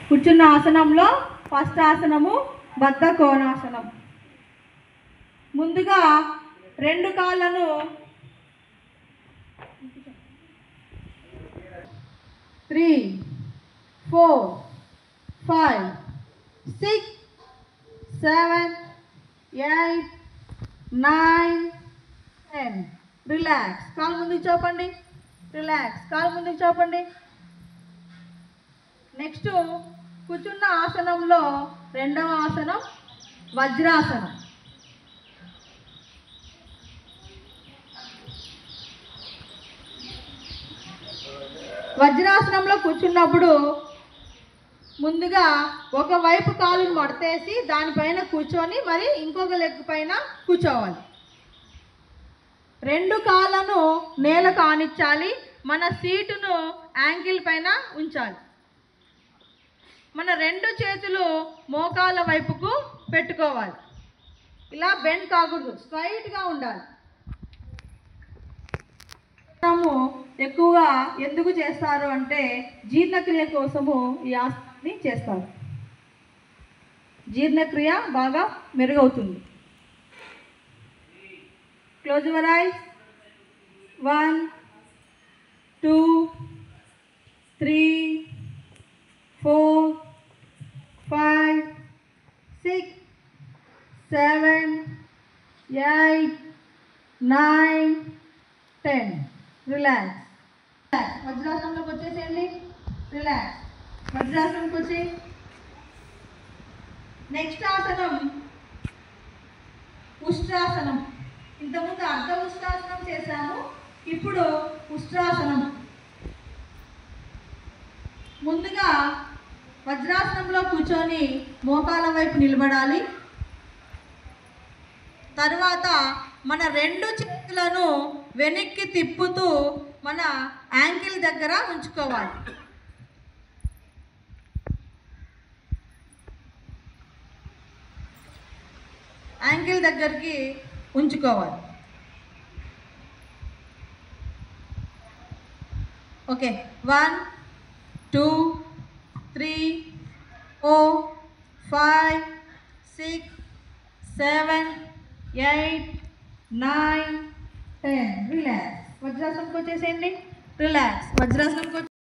కూర్చున్న ఆసనంలో ఫస్ట్ ఆసనము బద్ధ కోణాసనం. ముందుగా రెండు కాళ్ళను 3, 4, 5, 6, 7, 8, 9, 10. రిలాక్స్. కాలు ముందుకు చూపండి. రిలాక్స్. కాలు ముందుకు చూపండి. నెక్స్ట్ కూర్చున్న ఆసనంలో రెండవ ఆసనం వజ్రాసనం. వజ్రాసనంలో కూర్చున్నప్పుడు ముందుగా ఒకవైపు కాలును మడతేసి దానిపైన కూర్చొని మరి ఇంకొక లెగ్ పైన కూర్చోవాలి. రెండు కాళ్ళను నేలకు ఆనించాలి. మన సీటును యాంకిల్ పైన ఉంచాలి. మన రెండు చేతులు మోకాళ్ళ వైపుకు పెట్టుకోవాలి. ఇలా బెండ్ కాకూడదు, స్ట్రైట్గా ఉండాలి. మనము ఎక్కువగా ఎందుకు చేస్తారు అంటే జీర్ణక్రియ కోసము ఈ ఆసనాన్ని చేస్తారు. జీర్ణక్రియ బాగా మెరుగవుతుంది. Close your eyes. 1, 2, 3, 4, 5, 6, 7, 8, 9, 10. రిలాక్స్. వజ్రాసనంలోకి వచ్చేసేయండి. రిలాక్స్. వజ్రాసనంకి వచ్చి నెక్స్ట్ ఆసనం ఉష్ట్రాసనం. ఇంతకుముందు అర్ధ ఉష్ట్రాసనం చేశాము, ఇప్పుడు ఉష్ట్రాసనం. ముందుగా వజ్రాసనంలో కూర్చొని మోకాళ్ళ వైపు నిలబడాలి. తర్వాత మన రెండు చేతులను వెనక్కి తిప్పుతూ మన యాంకిల్ దగ్గర ఉంచుకోవాలి. యాంకిల్ దగ్గరికి ఉంచుకోవాలి. ఓకే. 1, 2, 3, 4, 5, 6, 7, 8, 9, 10. రిలాక్స్. వజ్రాసనంకి వచ్చేసేయండి. రిలాక్స్. వజ్రాసనంకి